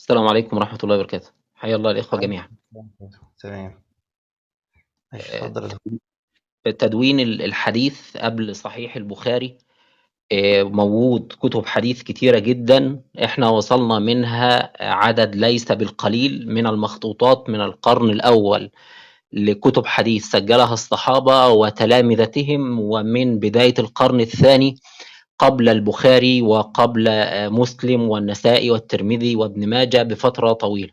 السلام عليكم ورحمة الله وبركاته. حيا الله الإخوة عليكم جميعا. السلام. تمام. ماشي، آه، اتفضل. تدوين الحديث قبل صحيح البخاري. موجود كتب حديث كتيرة جدا، احنا وصلنا منها عدد ليس بالقليل من المخطوطات من القرن الأول لكتب حديث سجلها الصحابة وتلامذتهم، ومن بداية القرن الثاني قبل البخاري وقبل مسلم والنسائي والترمذي وابن ماجه بفترة طويلة.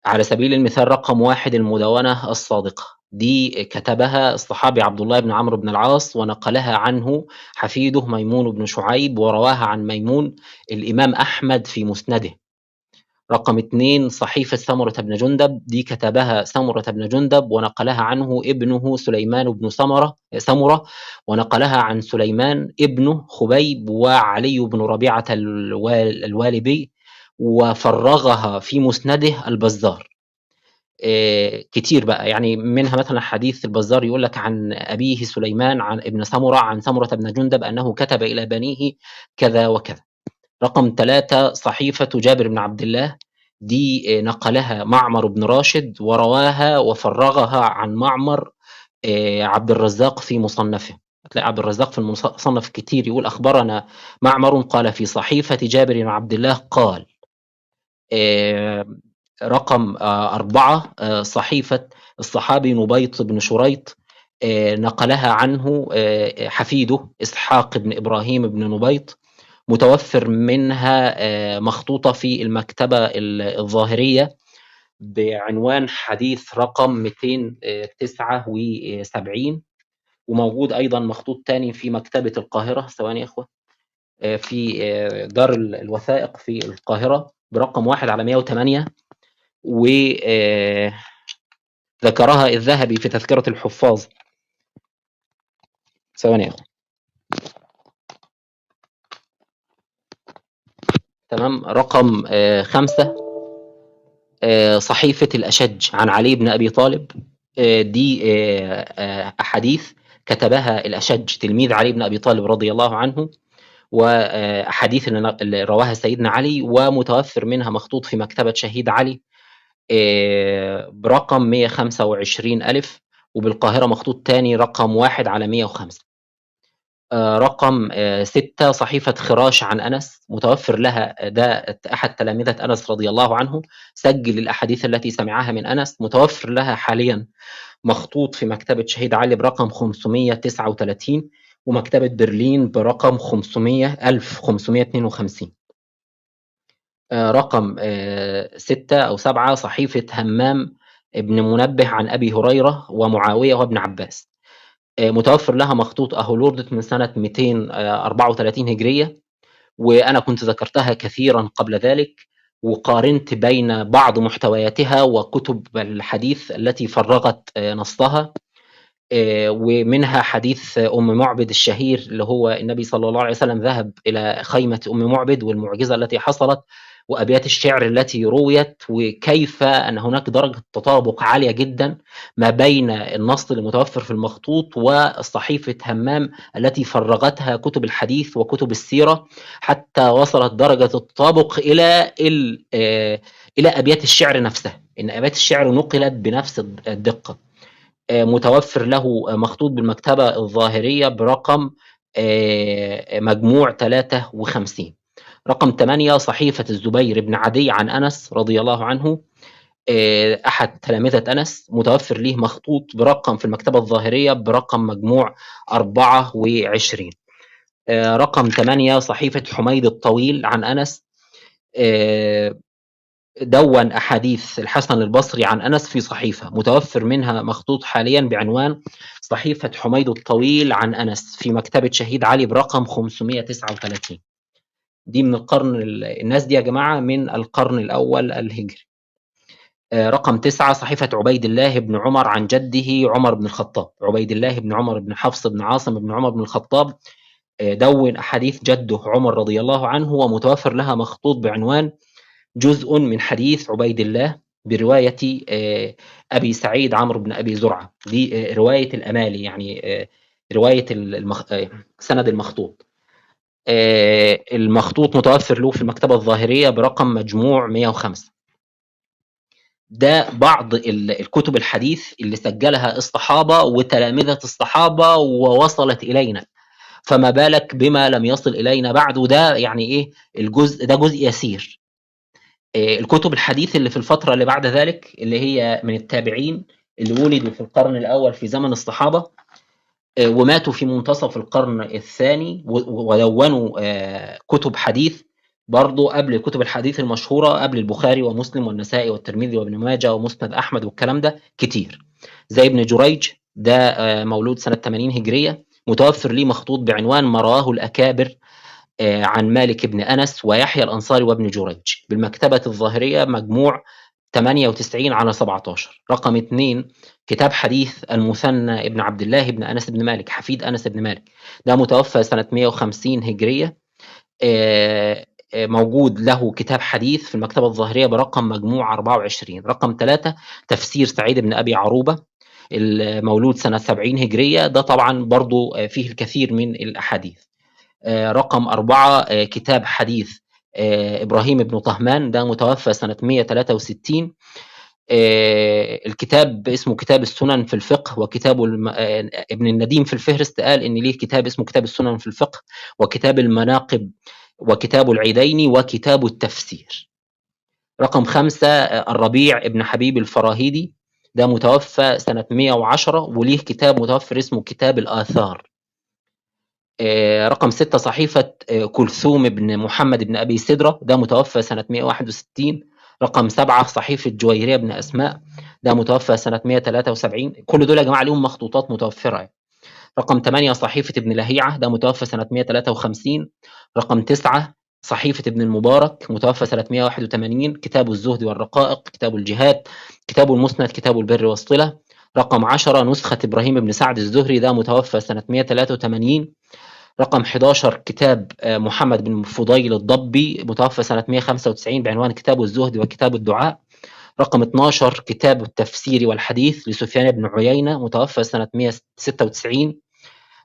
على سبيل المثال رقم واحد المدونة الصادقة، دي كتبها الصحابي عبد الله بن عمرو بن العاص، ونقلها عنه حفيده ميمون بن شعيب، ورواها عن ميمون الإمام أحمد في مسنده. رقم اتنين صحيفة سمرة بن جندب، دي كتبها سمرة بن جندب ونقلها عنه ابنه سليمان بن سمرة، ونقلها عن سليمان ابنه خبيب وعلي بن ربيعة الوالبي، وفرغها في مسنده البزار. كتير بقى، يعني منها مثلا حديث البزار يقول لك عن أبيه سليمان عن ابن سمرة عن سمرة بن جندب أنه كتب إلى بنيه كذا وكذا. رقم ثلاثة صحيفة جابر بن عبد الله، دي نقلها معمر بن راشد ورواها وفرغها عن معمر عبد الرزاق في مصنفه. هتلاقي عبد الرزاق في المصنف كتير يقول أخبرنا معمر قال في صحيفة جابر بن عبد الله قال. رقم أربعة صحيفة الصحابي نبيط بن شريط، نقلها عنه حفيده إسحاق بن إبراهيم بن نبيط، متوفر منها مخطوطة في المكتبة الظاهرية بعنوان حديث رقم 279، وموجود أيضا مخطوط تاني في مكتبة القاهرة، ثواني يا إخوة، في دار الوثائق في القاهرة برقم 1/108، وذكرها الذهبي في تذكرة الحفاظ. ثواني يا أخوة. تمام. رقم خمسة صحيفة الأشج عن علي بن أبي طالب، دي أحاديث كتبها الأشج تلميذ علي بن أبي طالب رضي الله عنه، وأحاديث اللي رواها سيدنا علي، ومتوفر منها مخطوط في مكتبة شهيد علي برقم 125 ألف، وبالقاهرة مخطوط تاني رقم 1/105. رقم ستة صحيفة خراش عن أنس، متوفر لها، ده أحد تلامذة أنس رضي الله عنه، سجل الأحاديث التي سمعها من أنس، متوفر لها حاليا مخطوط في مكتبة شهيد علي برقم 539، ومكتبة برلين برقم 1552. رقم ستة أو سبعة صحيفة همام ابن منبه عن أبي هريرة ومعاوية وابن عباس، متوفر لها مخطوط أهولوردت من سنة 234 هجرية، وأنا كنت ذكرتها كثيرا قبل ذلك، وقارنت بين بعض محتوياتها وكتب الحديث التي فرغت نصها. ومنها حديث أم معبد الشهير، اللي هو النبي صلى الله عليه وسلم ذهب إلى خيمة أم معبد والمعجزة التي حصلت، وأبيات الشعر التي رويت، وكيف أن هناك درجة تطابق عالية جدا ما بين النص المتوفر في المخطوط وصحيفة همام التي فرغتها كتب الحديث وكتب السيرة، حتى وصلت درجة التطابق إلى أبيات الشعر نفسها، إن أبيات الشعر نقلت بنفس الدقة. متوفر له مخطوط بالمكتبة الظاهرية برقم مجموع 53. رقم 8 صحيفة الزبير بن عدي عن أنس رضي الله عنه، أحد تلامذة أنس، متوفر له مخطوط برقم في المكتبة الظاهرية برقم مجموع 24. رقم 8 صحيفة حميد الطويل عن أنس، دون أحاديث الحسن البصري عن أنس في صحيفة، متوفر منها مخطوط حاليا بعنوان صحيفة حميد الطويل عن أنس في مكتبة شهيد علي برقم 539. دي من القرن الناس دي يا جماعة من القرن الأول الهجري. رقم 9 صحيفة عبيد الله بن عمر عن جده عمر بن الخطاب، عبيد الله بن عمر بن حفص بن عاصم بن عمر بن الخطاب، دون أحاديث جده عمر رضي الله عنه، ومتوفر لها مخطوط بعنوان جزء من حديث عبيد الله برواية أبي سعيد عمرو بن أبي زرعة، دي رواية الأمالي، يعني رواية سند المخطوط. المخطوط متوفر له في المكتبة الظاهرية برقم مجموع 105. ده بعض الكتب الحديث اللي سجلها الصحابة وتلامذة الصحابة ووصلت إلينا، فما بالك بما لم يصل إلينا بعد. وده يعني إيه الجزء ده؟ جزء يسير. الكتب الحديث اللي في الفترة اللي بعد ذلك اللي هي من التابعين اللي ولدوا في القرن الأول في زمن الصحابة وماتوا في منتصف القرن الثاني ودونوا كتب حديث برضو قبل الكتب الحديث المشهورة، قبل البخاري ومسلم والنسائي والترمذي وابن ماجه ومسند أحمد والكلام ده كتير. زي ابن جريج ده مولود سنة 80 هجرية، متوفر ليه مخطوط بعنوان ما رواه الأكابر عن مالك بن أنس ويحيى الأنصاري وابن جريج بالمكتبة الظاهرية مجموع 98 على 17. رقم 2 كتاب حديث المثنى ابن عبد الله بن أنس بن مالك حفيد أنس بن مالك، ده متوفى سنة 150 هجرية، موجود له كتاب حديث في المكتبة الظاهرية برقم مجموع 24. رقم 3 تفسير سعيد بن أبي عروبة المولود سنة 70 هجرية، ده طبعا برضو فيه الكثير من الأحاديث. رقم 4 كتاب حديث إبراهيم بن طهمان، ده متوفى سنة 163. الكتاب اسمه كتاب السنن في الفقه، وكتاب ابن النديم في الفهرست قال إن ليه كتاب اسمه كتاب السنن في الفقه وكتاب المناقب وكتاب العيدين وكتاب التفسير. رقم 5 الربيع ابن حبيب الفراهيدي، ده متوفى سنة 110 وليه كتاب متوفر اسمه كتاب الآثار. رقم 6 صحيفة كلثوم بن محمد بن أبي سدرة، ده متوفى سنة 161. رقم 7 صحيفة جويرية بن أسماء، ده متوفى سنة 173. كل دول يا جماعة لهم مخطوطات متوفرة. رقم 8 صحيفة ابن لهيعة، ده متوفى سنة 153. رقم 9 صحيفة ابن المبارك، متوفى سنة 181. كتاب الزهد والرقائق، كتاب الجهاد، كتاب المسند، كتاب البر والصلة. رقم 10 نسخة إبراهيم بن سعد الزهري، ده متوفى سنة 183. رقم 11 كتاب محمد بن فضيل الضبي، متوفى سنة 195 بعنوان كتاب الزهد وكتاب الدعاء. رقم 12 كتاب التفسير والحديث لسفيان بن عيينة، متوفى سنة 196.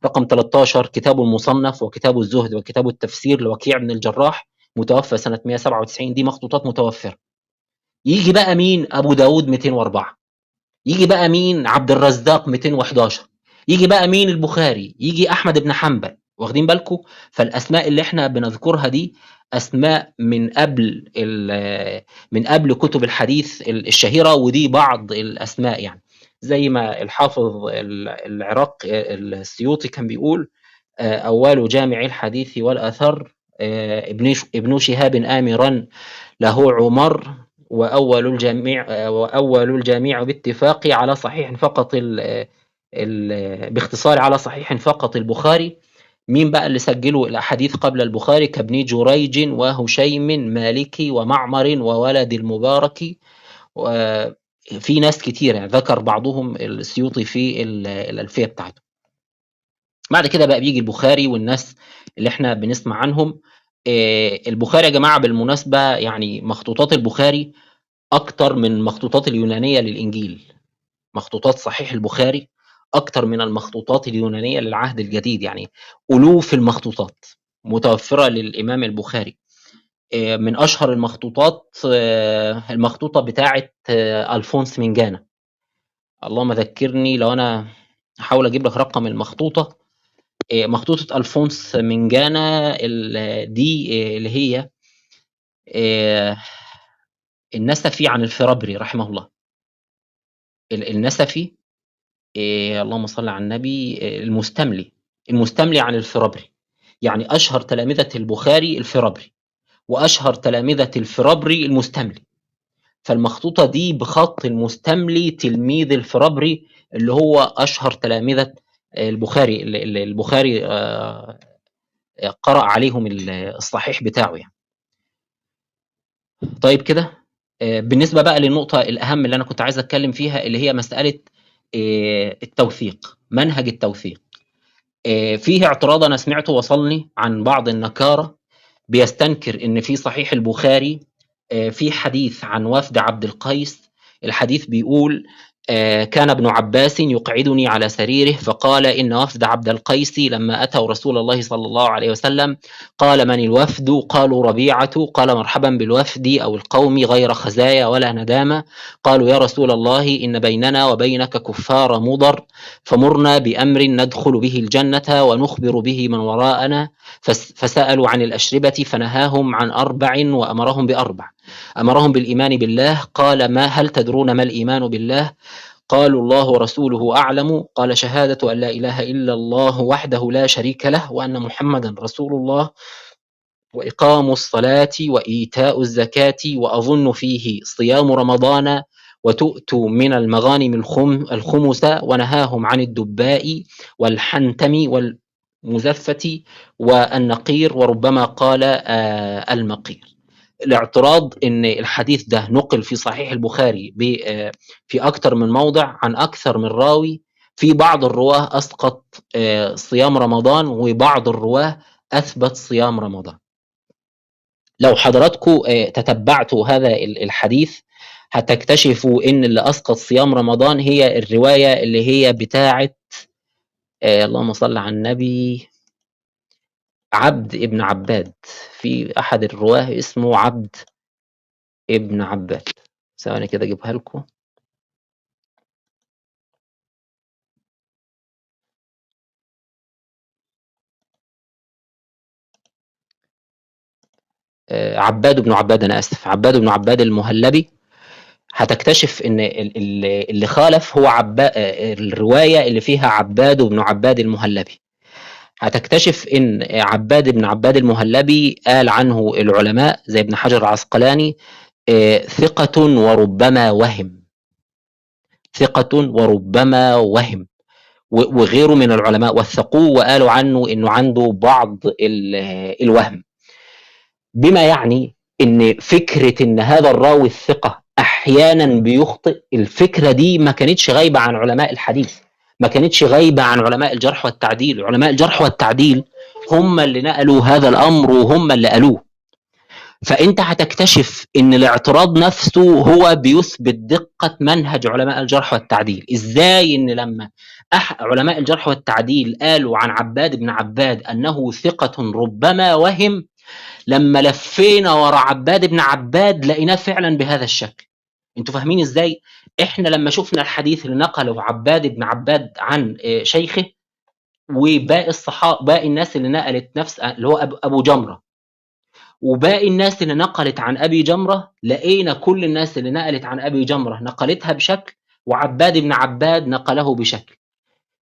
رقم 13 كتاب المصنف وكتاب الزهد وكتاب التفسير لوكيع بن الجراح، متوفى سنة 197. دي مخطوطات متوفرة. يجي بقى مين؟ أبو داود 204. يجي بقى مين؟ عبد الرزاق 211. يجي بقى مين؟ البخاري. يجي أحمد بن حنبل. واخدين بالكم؟ فالأسماء اللي احنا بنذكرها دي أسماء من قبل كتب الحديث الشهيرة، ودي بعض الأسماء يعني زي ما الحافظ العراق السيوطي كان بيقول أول جامع الحديث والأثر ابن شهاب آمرا له عمر، وأول الجميع باتفاق على صحيح فقط باختصار على صحيح فقط البخاري. مين بقى اللي سجلوا الأحاديث قبل البخاري؟ كابن جريج وهشيم مالكي ومعمر وولد المبارك، وفي ناس كتير يعني ذكر بعضهم السيوطي في الألفية بتاعته. بعد كده بقى بيجي البخاري والناس اللي احنا بنسمع عنهم. البخاري يا جماعة بالمناسبة يعني مخطوطات البخاري أكتر من مخطوطات اليونانية للإنجيل. مخطوطات صحيح البخاري أكتر من المخطوطات اليونانية للعهد الجديد، يعني ألوف المخطوطات متوفرة للإمام البخاري. من أشهر المخطوطات المخطوطة بتاعة ألفونس من جانا. اللهم ذكرني لو أنا هحاول أجيب لك رقم المخطوطة. مخطوطة ألفونس من جانا دي اللي هي النسفي عن الفرابري رحمه الله. النسفي اللهم صل على النبي المستملي عن الفرابري. يعني أشهر تلامذة البخاري الفرابري، وأشهر تلامذة الفرابري المستملي. فالمخطوطة دي بخط المستملي تلميذ الفرابري اللي هو أشهر تلامذة البخاري. البخاري قرأ عليهم الصحيح بتاعه يعني. طيب كده بالنسبة بقى للنقطة الأهم اللي أنا كنت عايز أتكلم فيها، اللي هي مسألة التوثيق، منهج التوثيق. فيه اعتراض أنا سمعته وصلني عن بعض النكارة بيستنكر إن في صحيح البخاري في حديث عن وفد عبد القيس. الحديث بيقول كان ابن عباس يقعدني على سريره فقال إن وفد عبد القيس لما أتوا رسول الله صلى الله عليه وسلم قال من الوفد؟ قالوا ربيعة. قال مرحبا بالوفد أو القوم غير خزايا ولا ندامة. قالوا يا رسول الله إن بيننا وبينك كفار مضر فمرنا بأمر ندخل به الجنة ونخبر به من وراءنا. فسألوا عن الأشربة فنهاهم عن 4 وأمرهم ب4. أمرهم بالإيمان بالله. قال ما هل تدرون ما الإيمان بالله؟ قالوا الله ورسوله أعلم. قال شهادة أن لا إله إلا الله وحده لا شريك له وأن محمدا رسول الله وإقام الصلاة وإيتاء الزكاة وأظن فيه صيام رمضان وتؤتوا من المغانم الخمس. ونهاهم عن الدباء والحنتم والمزفة والنقير وربما قال المقير. الاعتراض ان الحديث ده نقل في صحيح البخاري في اكثر من موضع عن اكثر من راوي. في بعض الرواه اسقط صيام رمضان وبعض الرواه اثبت صيام رمضان. لو حضراتكم تتبعتوا هذا الحديث هتكتشفوا ان اللي اسقط صيام رمضان هي الروايه اللي هي بتاعه اللهم صل على النبي عبد ابن عباد. في احد الرواه اسمه عبد ابن عباد. ثواني كده اجيبها لكم. عباد بن عباد، انا اسف، عباد بن عباد المهلبي. هتكتشف ان اللي خالف هو الروايه اللي فيها عباد بن عباد المهلبي. هتكتشف ان عباد بن عباد المهلبي قال عنه العلماء زي ابن حجر العسقلاني ثقة وربما وهم. ثقة وربما وهم. وغيره من العلماء وثقوه وقالوا عنه انه عنده بعض الوهم. بما يعني ان فكرة ان هذا الراوي الثقة احيانا بيخطئ، الفكرة دي ما كانتش غايبة عن علماء الحديث، ما كانتش غايبة عن علماء الجرح والتعديل. علماء الجرح والتعديل هم اللي نقلوا هذا الامر وهم اللي قالوه. فانت هتكتشف ان الاعتراض نفسه هو بيثبت دقة منهج علماء الجرح والتعديل. ازاي ان لما علماء الجرح والتعديل قالوا عن عباد بن عباد انه ثقة ربما وهم، لما لفينا ورا عباد بن عباد لقيناه فعلا بهذا الشكل. انتوا فاهمين ازاي؟ احنا لما شفنا الحديث اللي نقله عباد بن عباد عن شيخه وباقي الصحابه، باقي الناس اللي نقلت نفس اللي هو ابو جمره، وباقي الناس اللي نقلت عن ابي جمره، لقينا كل الناس اللي نقلت عن ابي جمره نقلتها بشكل وعباد بن عباد نقله بشكل.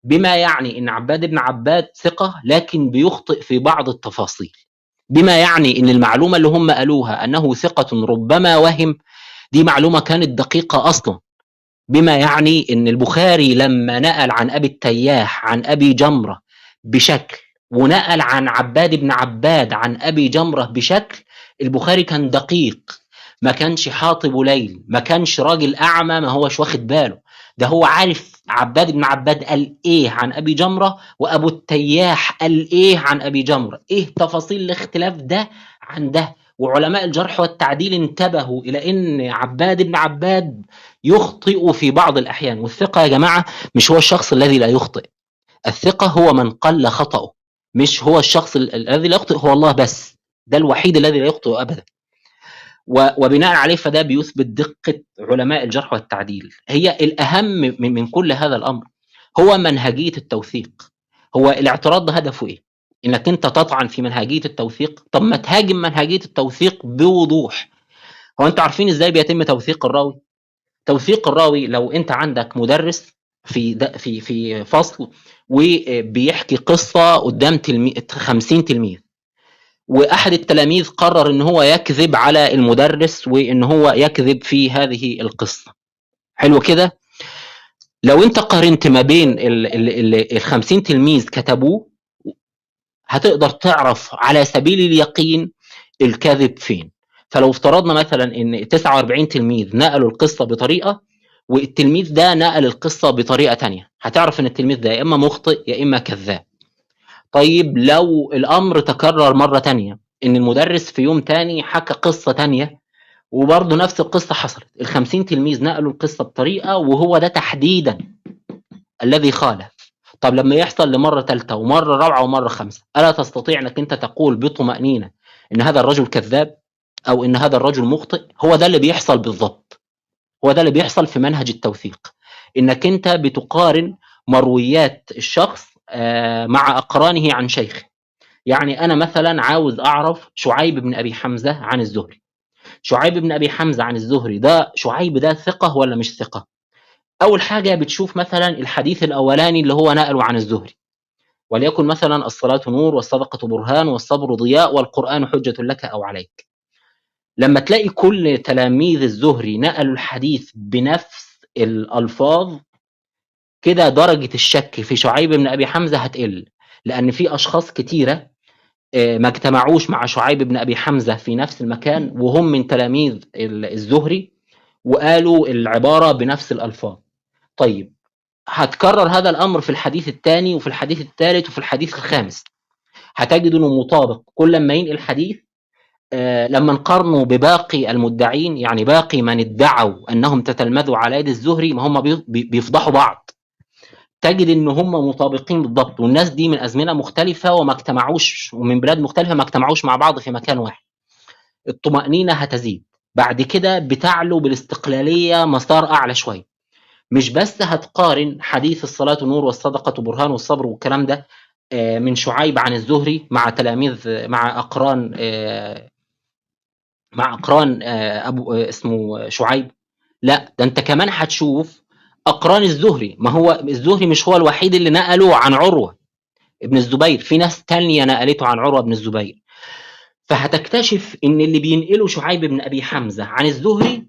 بما يعني ان عباد بن عباد ثقة لكن بيخطئ في بعض التفاصيل. بما يعني ان المعلومة اللي هم قالوها انه ثقة ربما وهم، دي معلومة كانت دقيقة اصلا. بما يعني ان البخاري لما نقل عن ابي التياح عن ابي جمرة بشكل ونقل عن عباد بن عباد عن ابي جمرة بشكل، البخاري كان دقيق، ما كانش حاطب ليل، ما كانش راجل اعمى ما هوش واخد باله. ده هو عارف عباد بن عباد قال ايه عن ابي جمرة وابو التياح قال ايه عن ابي جمرة، ايه تفاصيل الاختلاف ده عن ده. وعلماء الجرح والتعديل انتبهوا الى ان عباد بن عباد يخطئ في بعض الاحيان. والثقة يا جماعة مش هو الشخص الذي لا يخطئ، الثقة هو من قل خطأه، مش هو الشخص الذي لا يخطئ هو الله بس، ده الوحيد الذي لا يخطئ ابدا. وبناء عليه فده بيثبت دقة علماء الجرح والتعديل. هي الأهم من كل هذا الأمر هو منهجية التوثيق. هو الاعتراض ده هدفه إيه؟ إنك أنت تطعن في منهجية التوثيق. طب ما تهاجم منهجية التوثيق بوضوح. هو أنتوا عارفين إزاي بيتم توثيق الراوي؟ توثيق الراوي لو أنت عندك مدرس في فصل وبيحكي قصة قدام 50 تلميذ، واحد التلاميذ قرر ان هو يكذب على المدرس وان هو يكذب في هذه القصة. حلو كده؟ لو انت قارنت ما بين ال50 تلميذ كتبوه هتقدر تعرف على سبيل اليقين الكذب فين. فلو افترضنا مثلا ان 49 تلميذ نقلوا القصة بطريقة والتلميذ ده نقل القصة بطريقة تانية، هتعرف ان التلميذ ده يا اما مخطئ يا اما كذاب. طيب لو الامر تكرر مرة تانية ان المدرس في يوم تاني حكى قصة تانية وبرضه نفس القصة حصلت، ال50 تلميذ نقلوا القصة بطريقة وهو ده تحديدا الذي خالف. طب لما يحصل لمرة ثالثة ومرة رابعة ومرة خامسة، ألا تستطيع أنك أنت تقول بطمأنينة إن هذا الرجل كذاب أو إن هذا الرجل مخطئ؟ هو ده اللي بيحصل بالضبط، هو ده اللي بيحصل في منهج التوثيق، إنك أنت بتقارن مرويات الشخص مع أقرانه عن شيخه. يعني أنا مثلا عاوز أعرف شعيب بن أبي حمزة عن الزهري، شعيب بن أبي حمزة عن الزهري ده شعيب ده ثقة ولا مش ثقة؟ أول حاجة بتشوف مثلا الحديث الأولاني اللي هو نقله عن الزهري، وليكن مثلا الصلاة نور والصدقة برهان والصبر ضياء والقرآن حجة لك أو عليك. لما تلاقي كل تلاميذ الزهري نقلوا الحديث بنفس الألفاظ، كده درجة الشك في شعيب بن أبي حمزة هتقل، لأن في أشخاص كتيرة ما اجتمعوش مع شعيب بن أبي حمزة في نفس المكان وهم من تلاميذ الزهري وقالوا العبارة بنفس الألفاظ. طيب هتكرر هذا الأمر في الحديث الثاني وفي الحديث الثالث وفي الحديث الخامس، هتجد أنه مطابق كل ما ينقل الحديث. لما نقارنه بباقي المدعين، يعني باقي من ادعوا أنهم تتلمذوا على يد الزهري، ما هم بيفضحوا بعض، تجد ان هم مطابقين بالضبط، والناس دي من ازمنه مختلفه وما اجتمعوش، ومن بلاد مختلفه ما اجتمعوش مع بعض في مكان واحد. الطمأنينه هتزيد بعد كده، بتعلو بالاستقلاليه مسار اعلى شويه. مش بس هتقارن حديث الصلاه نور والصدقه برهان والصبر والكلام ده من شعيب عن الزهري مع تلاميذ مع اقران ابو اسمه شعيب، لا ده انت كمان هتشوف اقران الزهري. ما هو الزهري مش هو الوحيد اللي نقله عن عروه ابن الزبير، في ناس تانية نقلته عن عروه بن الزبير. فهتكتشف ان اللي بينقله شعيب بن ابي حمزه عن الزهري،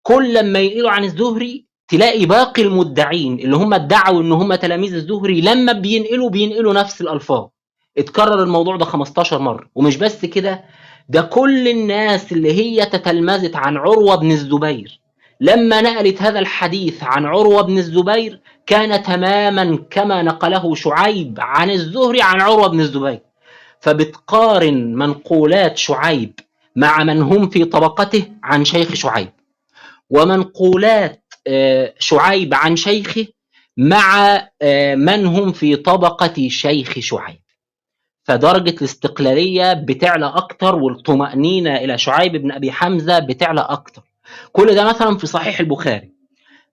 كل لما ينقله عن الزهري تلاقي باقي المدعين اللي هم ادعوا ان هم تلاميذ الزهري لما بينقلوا نفس الالفاظ. اتكرر الموضوع ده 15 مره. ومش بس كده، ده كل الناس اللي هي تتلمذت عن عروه بن الزبير لما نقلت هذا الحديث عن عروه بن الزبير كان تماما كما نقله شعيب عن الزهري عن عروه بن الزبير. فبتقارن منقولات شعيب مع من هم في طبقته عن شيخ شعيب، ومنقولات شعيب عن شيخه مع من هم في طبقة شيخ شعيب. فدرجة الاستقلالية بتعلى أكتر، والطمأنينة إلى شعيب بن أبي حمزة بتعلى أكتر. كل ده مثلا في صحيح البخاري.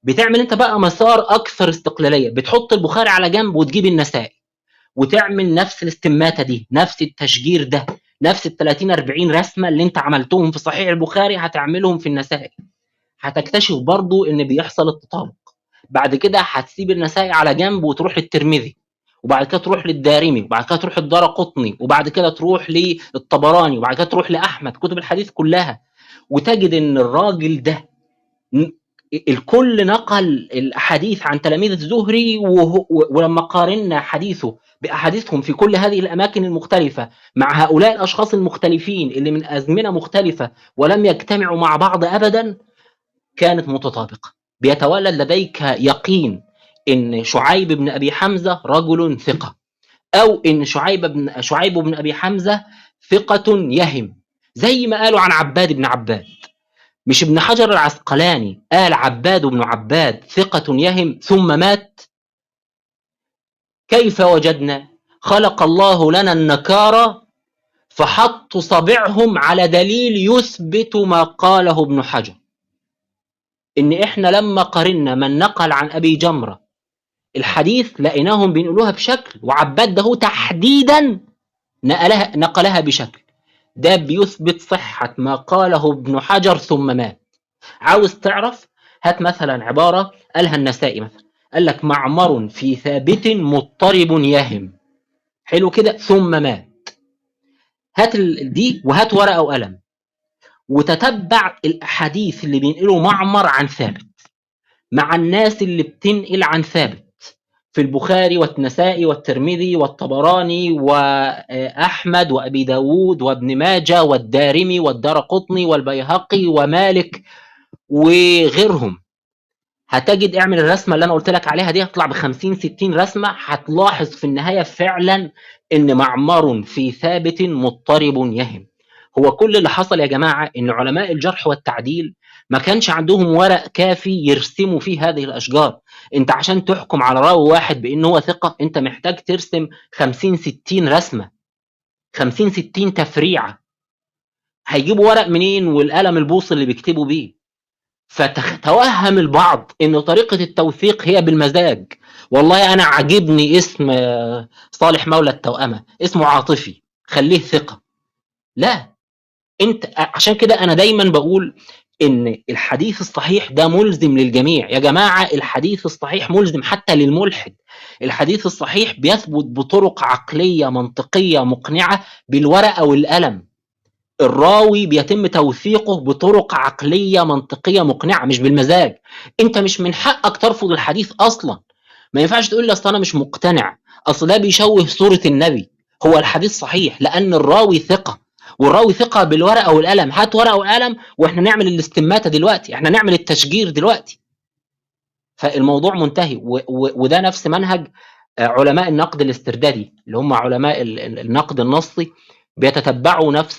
بتعمل انت بقى مسار أكثر استقلالية، بتحط البخاري على جنب وتجيب النسائي وتعمل نفس الاستماتة دي، نفس التشجير ده، نفس ال30-40 رسمة اللي انت عملتهم في صحيح البخاري هتعملهم في النسائي. هتكتشف برضو ان بيحصل التطابق. بعد كده هتسيب النسائي على جنب وتروح للترمذي، وبعد كده تروح للدارمي، وبعد كده تروح للدارقطني، وبعد كده تروح للطبراني، وبعد كده تروح لأحمد، كتب الحديث كلها، وتجد ان الراجل ده الكل نقل الأحاديث عن تلاميذ الزهري. ولما قارنا حديثه بأحاديثهم في كل هذه الأماكن المختلفة مع هؤلاء الأشخاص المختلفين اللي من أزمنة مختلفة ولم يجتمعوا مع بعض أبدا، كانت متطابقة. بيتولد لديك يقين إن شعيب بن أبي حمزة رجل ثقة، أو إن شعيب بن أبي حمزة ثقة يهم، زي ما قالوا عن عباد بن عباد. مش ابن حجر العسقلاني قال عباد بن عباد ثقة يهم ثم مات؟ كيف وجدنا؟ خلق الله لنا النكارة فحط صبعهم على دليل يثبت ما قاله ابن حجر، إن إحنا لما قرنا من نقل عن أبي جمرة الحديث لقيناهم بينقلوها بشكل، وعباد ده تحديدا نقلها بشكل. ده بيثبت صحة ما قاله ابن حجر ثم مات. عاوز تعرف؟ هات مثلا عبارة قالها النسائي مثلا، قال لك معمر في ثابت مضطرب يهم، حلو كده، ثم مات. هات دي وهات ورقة وقلم وتتبع الأحاديث اللي بينقلوا معمر عن ثابت مع الناس اللي بتنقل عن ثابت في البخاري والنسائي والترمذي والطبراني وأحمد وأبي داود وابن ماجه والدارمي والدارقطني والبيهقي ومالك وغيرهم. هتجد اعمل الرسمة اللي أنا قلت لك عليها دي، هتطلع ب50-60 رسمة. هتلاحظ في النهاية فعلا إن معمر في ثابت مضطرب يهم. هو كل اللي حصل يا جماعة إن علماء الجرح والتعديل ما كانش عندهم ورق كافي يرسموا فيه هذه الأشجار. أنت عشان تحكم على راوي واحد بأنه هو ثقة أنت محتاج ترسم 50-60 رسمة، 50-60 تفريعة. هيجيبوا ورق منين والقلم البوص اللي بيكتبوا بيه؟ فتوهم البعض ان طريقة التوثيق هي بالمزاج. والله انا عاجبني اسم صالح مولى التوأمة، اسمه عاطفي، خليه ثقة. لا، انت عشان كده انا دايما بقول ان الحديث الصحيح ده ملزم للجميع يا جماعة. الحديث الصحيح ملزم حتى للملحد. الحديث الصحيح بيثبت بطرق عقلية منطقية مقنعة بالورقة والقلم. الراوي بيتم توثيقه بطرق عقلية منطقية مقنعة مش بالمزاج. انت مش من حقك ترفض الحديث اصلا. ما ينفعش تقول لي اصل انا مش مقتنع، اصل ده بيشوه صورة النبي. هو الحديث صحيح لان الراوي ثقة، والراوي ثقة بالورقة والقلم. هات ورقة وقلم واحنا نعمل الاستماتة دلوقتي، احنا نعمل التشجير دلوقتي. فالموضوع منتهي. وده نفس منهج علماء النقد الاستردادي اللي هم علماء النقد النصي، بيتتبعوا نفس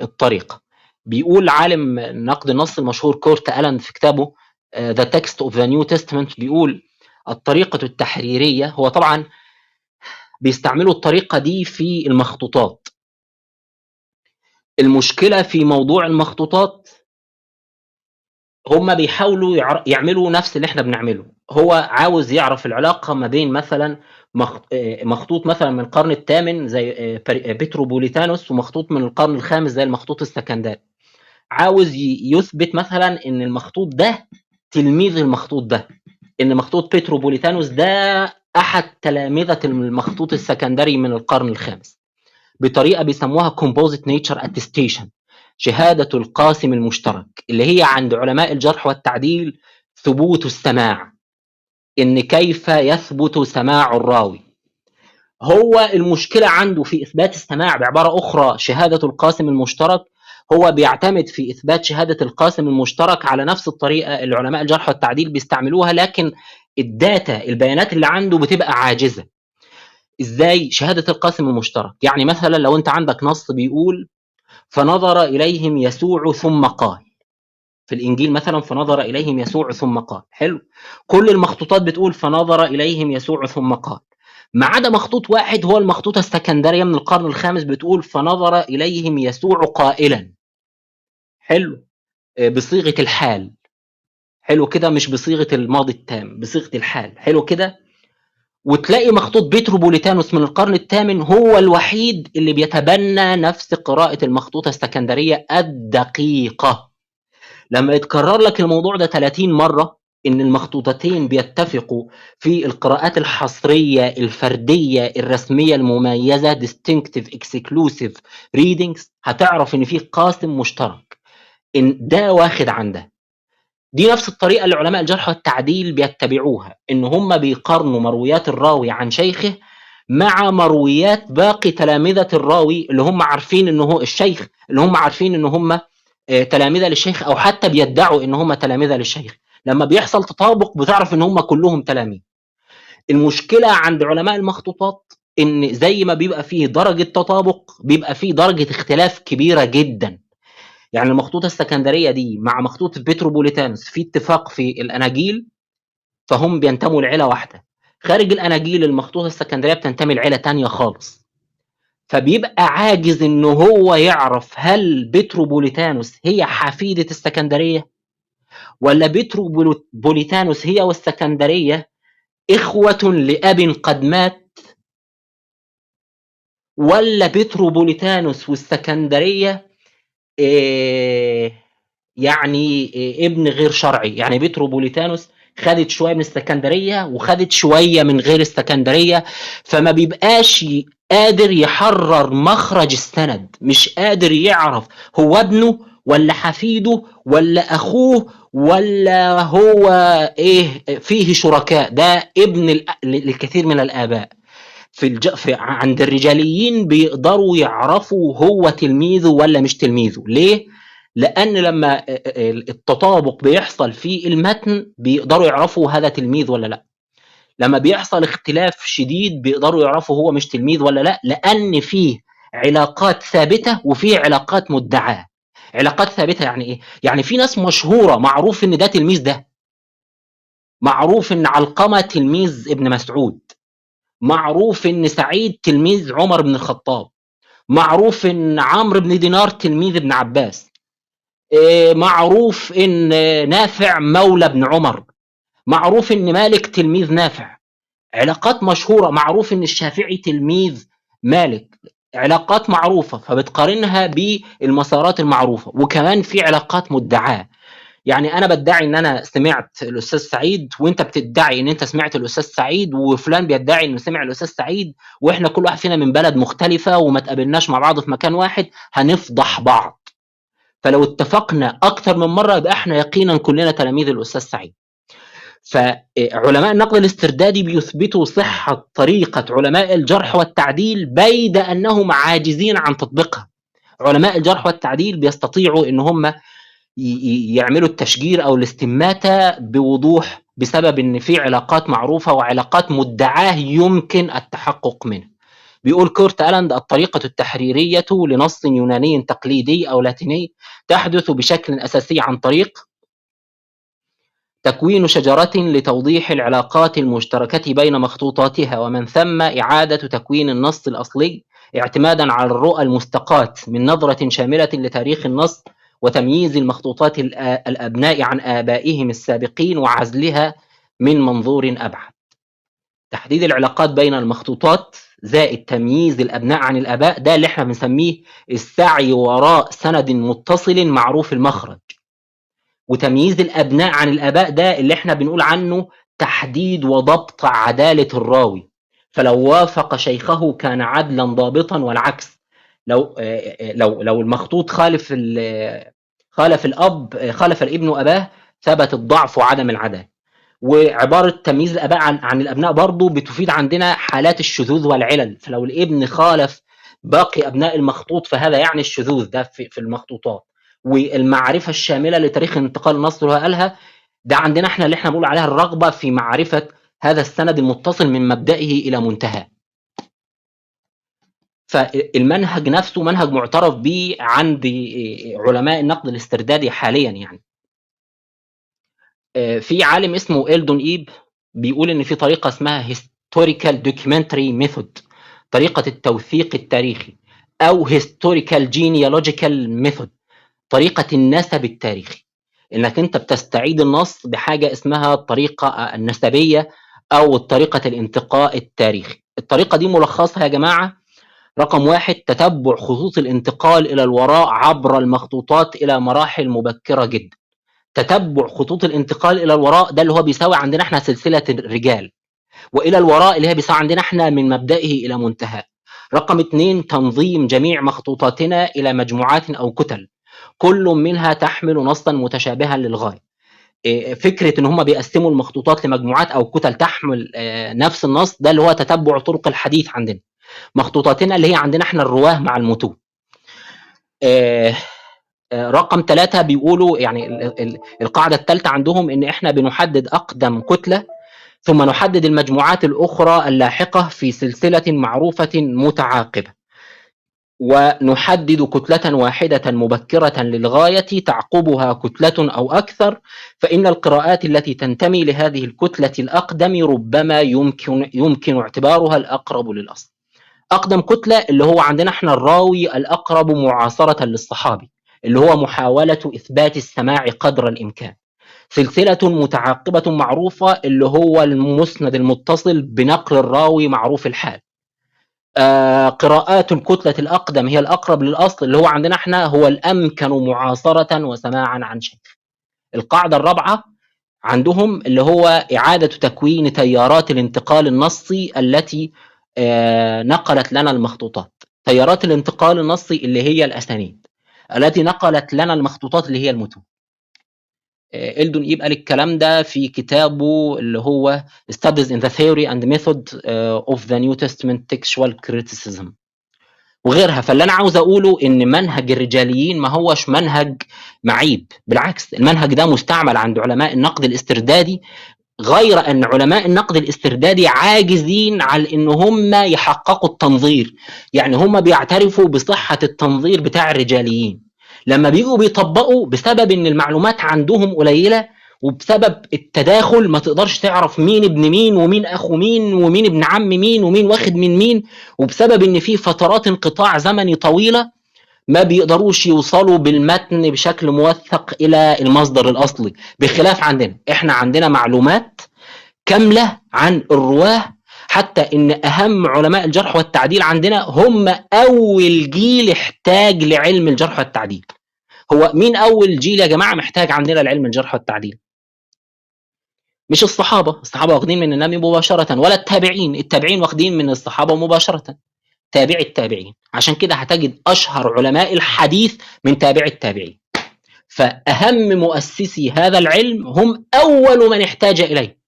الطريقة. بيقول عالم النقد النصي المشهور كورت ألان في كتابه The Text of the New Testament، بيقول الطريقة التحريرية، هو طبعا بيستعملوا الطريقة دي في المخطوطات. المشكلة في موضوع المخطوطات هم بيحاولوا يعملوا نفس اللي احنا بنعمله. هو عاوز يعرف العلاقة ما بين مثلا مخطوط مثلا من القرن الثامن زي بيتروبوليتانوس ومخطوط من القرن الخامس زي المخطوط السكندري. عاوز يثبت مثلا ان المخطوط ده تلميذ المخطوط ده، ان مخطوط بيتروبوليتانوس ده احد تلامذة المخطوط السكندري من القرن الخامس، بطريقة بيسموها composite nature attestation، شهادة القاسم المشترك، اللي هي عند علماء الجرح والتعديل ثبوت السماع، إن كيف يثبت سماع الراوي. هو المشكلة عنده في إثبات السماع بعبارة أخرى شهادة القاسم المشترك. هو بيعتمد في إثبات شهادة القاسم المشترك على نفس الطريقة اللي علماء الجرح والتعديل بيستعملوها، لكن الداتا البيانات اللي عنده بتبقى عاجزة. إزاي شهادة القاسم المشترك؟ يعني مثلا لو أنت عندك نص بيقول فنظر إليهم يسوع ثم قال، في الإنجيل مثلا فنظر إليهم يسوع ثم قال، حلو، كل المخطوطات بتقول فنظر إليهم يسوع ثم قال، ما عدا مخطوط واحد هو المخطوطة السكندرية من القرن الخامس بتقول فنظر إليهم يسوع قائلا، حلو، بصيغة الحال، حلو كده، مش بصيغة الماضي التام، بصيغة الحال، حلو كده. وتلاقي مخطوط بيتروبوليتانوس من القرن الثامن هو الوحيد اللي بيتبنى نفس قراءة المخطوطة السكندرية الدقيقة. لما يتكرر لك الموضوع ده 30 مرة إن المخطوطتين بيتفقوا في القراءات الحصرية الفردية الرسمية المميزة distinctive exclusive readings، هتعرف إن في قاسم مشترك، إن ده واخد عن ده. دي نفس الطريقة اللي علماء الجرح والتعديل بيتبعوها، إن هم بيقارنوا مرويات الراوي عن شيخه مع مرويات باقي تلامذة الراوي اللي هم عارفين إنه هو الشيخ، اللي هم عارفين إنه هم تلامذة للشيخ، أو حتى بيدعوا إن هم تلامذة للشيخ. لما بيحصل تطابق بتعرف إن هم كلهم تلاميذ. المشكلة عند علماء المخطوطات إن زي ما بيبقى فيه درجة تطابق بيبقى فيه درجة اختلاف كبيرة جدا. يعني المخطوطة السكندرية دي مع مخطوطة بيتروبوليتانوس في اتفاق في الأناجيل، فهم بينتموا لعيلة واحدة. خارج الأناجيل المخطوطة السكندرية بتنتمي لعيلة تانية خالص. فبيبقى عاجز إنه هو يعرف هل بيتروبوليتانوس هي حفيدة السكندرية، ولا بيتروبوليتانوس هي والسكندرية إخوة لأب قد مات، ولا بيتروبوليتانوس والسكندرية يعني ابن غير شرعي. يعني بيتروبوليتانوس خدت شوية من السكندرية وخدت شوية من غير السكندرية، فما بيبقاش قادر يحرر مخرج السند، مش قادر يعرف هو ابنه ولا حفيده ولا أخوه ولا هو إيه فيه شركاء. ده ابن للكثير من الآباء. عند الرجاليين بيقدروا يعرفوا هو تلميذه ولا مش تلميذه. ليه؟ لأن لما التطابق بيحصل في المتن بيقدروا يعرفوا هذا تلميذ ولا لا. لما بيحصل اختلاف شديد بيقدروا يعرفوا هو مش تلميذ ولا لا، لأن فيه علاقات ثابتة وفي علاقات مدعاة. علاقات ثابتة يعني ايه؟ يعني في ناس مشهورة معروف ان ده تلميذ ده، معروف ان علقمة تلميذ ابن مسعود، معروف ان سعيد تلميذ عمر بن الخطاب، معروف ان عمرو بن دينار تلميذ ابن عباس، معروف ان نافع مولى ابن عمر، معروف ان مالك تلميذ نافع. علاقات مشهورة، معروف ان الشافعي تلميذ مالك، علاقات معروفة فبتقارنها بالمسارات المعروفة. وكمان في علاقات مدعاة، يعني انا بدعي ان انا سمعت الاستاذ سعيد وانت بتدعي ان انت سمعت الاستاذ سعيد وفلان بيدعي انه سمع الاستاذ سعيد، واحنا كل واحد فينا من بلد مختلفة وما تقابلناش مع بعض في مكان واحد، هنفضح بعض. فلو اتفقنا اكتر من مرة يبقى احنا يقينا كلنا تلاميذ الاستاذ سعيد. فعلماء النقد الاستردادي بيثبتوا صحة طريقة علماء الجرح والتعديل بيد أنهم عاجزين عن تطبيقها. علماء الجرح والتعديل بيستطيعوا أن هم يعملوا التشجير أو الاستماتة بوضوح بسبب أن في علاقات معروفة وعلاقات مدعاه يمكن التحقق منها. بيقول كورت ألاند: الطريقة التحريرية لنص يوناني تقليدي أو لاتيني تحدث بشكل أساسي عن طريق تكوين شجرة لتوضيح العلاقات المشتركة بين مخطوطاتها، ومن ثم إعادة تكوين النص الأصلي اعتمادا على الرؤى المستقاة من نظرة شاملة لتاريخ النص وتمييز المخطوطات الأبناء عن آبائهم السابقين وعزلها من منظور أبعد. تحديد العلاقات بين المخطوطات زائد تمييز الأبناء عن الآباء، ده اللي احنا بنسميه السعي وراء سند متصل معروف المخرج. وتمييز الأبناء عن الآباء ده اللي احنا بنقول عنه تحديد وضبط عدالة الراوي، فلو وافق شيخه كان عدلا ضابطا، والعكس. لو المخطوط خالف الأب، خالف الابن أباه، ثبت الضعف وعدم العدالة. وعبارة تمييز الآباء عن الأبناء برضو بتفيد عندنا حالات الشذوذ والعلل، فلو الابن خالف باقي أبناء المخطوط فهذا يعني الشذوذ ده في المخطوطات. والمعرفة الشاملة لتاريخ انتقال النص اللي قالها ده عندنا احنا اللي احنا بنقول عليها الرغبة في معرفة هذا السند المتصل من مبدئه إلى منتهى. فالمنهج نفسه منهج معترف به عند علماء النقد الاستردادي حاليا. يعني في عالم اسمه إلدون إيب بيقول إن في طريقة اسمها historical documentary method، طريقة التوثيق التاريخي، أو historical genealogical method، طريقة النسب التاريخي. إنك أنت بتستعيد النص بحاجة اسمها الطريقة النسبية أو طريقة الانتقاء التاريخي. الطريقة دي ملخصها يا جماعة: رقم 1، تتبع خطوط الانتقال إلى الوراء عبر المخطوطات إلى مراحل مبكرة جدا. تتبع خطوط الانتقال إلى الوراء ده اللي هو بيساوي عندنا احنا سلسلة الرجال، وإلى الوراء اللي هي بيساوي عندنا احنا من مبدئه إلى منتهى. رقم 2، تنظيم جميع مخطوطاتنا إلى مجموعات أو كتل كل منها تحمل نصا متشابها للغاية. فكرة ان هم بيقسموا المخطوطات لمجموعات او كتل تحمل نفس النص، ده اللي هو تتبع طرق الحديث عندنا. مخطوطاتنا اللي هي عندنا احنا الرواه مع المتون. رقم 3 بيقولوا يعني القاعدة الثالثة عندهم ان احنا بنحدد اقدم كتلة ثم نحدد المجموعات الاخرى اللاحقة في سلسلة معروفة متعاقبة، ونحدد كتلة واحدة مبكرة للغاية تعقبها كتلة أو أكثر، فإن القراءات التي تنتمي لهذه الكتلة الأقدم ربما يمكن اعتبارها الأقرب للأصل. أقدم كتلة اللي هو عندنا احنا الراوي الأقرب معاصرة للصحابي، اللي هو محاولة إثبات السماع قدر الإمكان. سلسلة متعاقبة معروفة اللي هو المسند المتصل بنقل الراوي معروف الحال. قراءات الكتلة الأقدم هي الأقرب للأصل، اللي هو عندنا احنا هو الأمكن معاصرة وسماعا عن شيخ. القاعدة الرابعة عندهم اللي هو إعادة تكوين تيارات الانتقال النصي التي نقلت لنا المخطوطات. تيارات الانتقال النصي اللي هي الأسانيد التي نقلت لنا المخطوطات اللي هي المتون. إلدون إيب قال الكلام ده في كتابه اللي هو Studies in the Theory and Method of the New Testament Textual Criticism وغيرها. فاللي أنا عاوز أقوله إن منهج الرجاليين ما هوش منهج معيب، بالعكس المنهج ده مستعمل عند علماء النقد الاستردادي غير أن علماء النقد الاستردادي عاجزين على أن هم يحققوا التنظير. يعني هم بيعترفوا بصحة التنظير بتاع الرجاليين، لما بيجوا بيطبقوا بسبب أن المعلومات عندهم قليلة، وبسبب التداخل ما تقدرش تعرف مين ابن مين ومين أخو مين ومين ابن عم مين ومين واخد من مين، وبسبب أن في فترات انقطاع زمني طويلة ما بيقدروش يوصلوا بالمتن بشكل موثق إلى المصدر الأصلي. بخلاف عندنا، إحنا عندنا معلومات كاملة عن الرواه، حتى إن أهم علماء الجرح والتعديل عندنا هم أول جيل احتاج لعلم الجرح والتعديل. هو مين أول جيل يا جماعة محتاج عندنا لعلم الجرح والتعديل؟ مش الصحابة واخدين من النبي مباشرة، ولا التابعين واخدين من الصحابة مباشرة، تابع التابعين. عشان كده هتجد أشهر علماء الحديث من تابع التابعين. فأهم مؤسسي هذا العلم هم أول من احتاج إليه،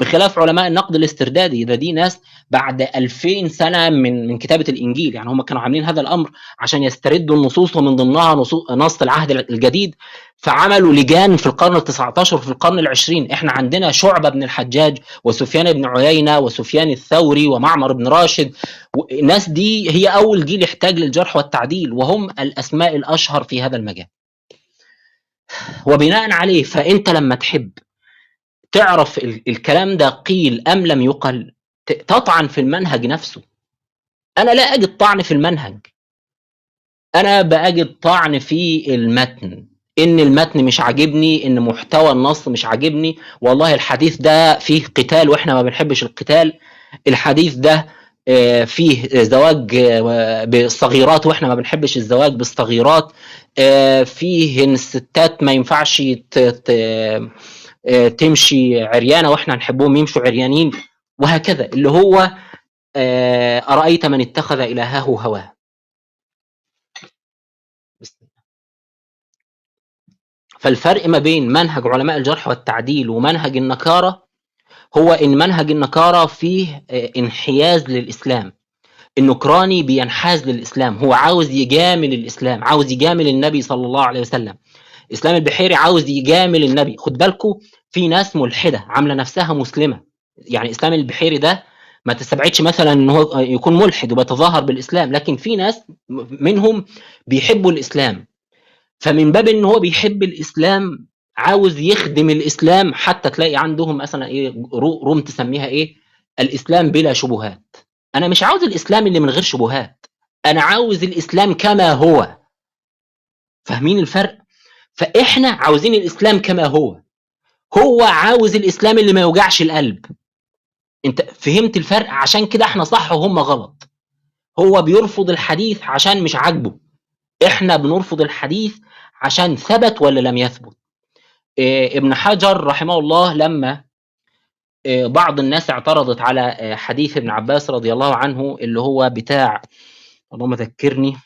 بخلاف علماء النقد الاستردادي. دي ناس بعد 2000 سنة من كتابة الإنجيل، يعني هم كانوا عاملين هذا الأمر عشان يستردوا النصوص، ومن ضمنها نص العهد الجديد، فعملوا لجان في القرن ال19 وفي القرن ال20. احنا عندنا شعبة بن الحجاج وسفيان بن عيينة وسفيان الثوري ومعمر بن راشد، الناس دي هي أول جيل يحتاج للجرح والتعديل، وهم الأسماء الأشهر في هذا المجال. وبناء عليه فأنت لما تحب تعرف الكلام ده قيل أم لم يقل، تطعن في المنهج نفسه. أنا لا أجد طعن في المنهج، أنا بأجد طعن في المتن، إن المتن مش عاجبني، إن محتوى النص مش عاجبني. والله الحديث ده فيه قتال وإحنا ما بنحبش القتال، الحديث ده فيه زواج بالصغيرات وإحنا ما بنحبش الزواج بالصغيرات، فيه إن الستات ما ينفعش تمشي عريانة وإحنا نحبهم يمشوا عريانين، وهكذا. اللي هو أرأيت من اتخذ إلهه هواه. فالفرق ما بين منهج علماء الجرح والتعديل ومنهج النكارة هو إن منهج النكارة فيه انحياز للإسلام. النكراني بينحاز للإسلام، هو عاوز يجامل الإسلام، عاوز يجامل النبي صلى الله عليه وسلم. إسلام البحيري عاوز يجامل النبي. خد بالكم في ناس ملحدة عاملة نفسها مسلمة، يعني إسلام البحيري ده ما تستبعدش مثلا إنه هو يكون ملحد وبيتظاهر بالإسلام، لكن في ناس منهم بيحبوا الإسلام، فمن باب إن هو بيحب الإسلام عاوز يخدم الإسلام، حتى تلاقي عندهم مثلا إيه روم تسميها إيه، الإسلام بلا شبهات. أنا مش عاوز الإسلام اللي من غير شبهات، أنا عاوز الإسلام كما هو. فاهمين الفرق؟ فإحنا عاوزين الإسلام كما هو عاوز الإسلام اللي ما يوجعش القلب. انت فهمت الفرق؟ عشان كده احنا صح وهم غلط. هو بيرفض الحديث عشان مش عاجبه، احنا بنرفض الحديث عشان ثبت ولا لم يثبت. ابن حجر رحمه الله لما بعض الناس اعترضت على حديث ابن عباس رضي الله عنه اللي هو بتاع، اللهم ذكرني،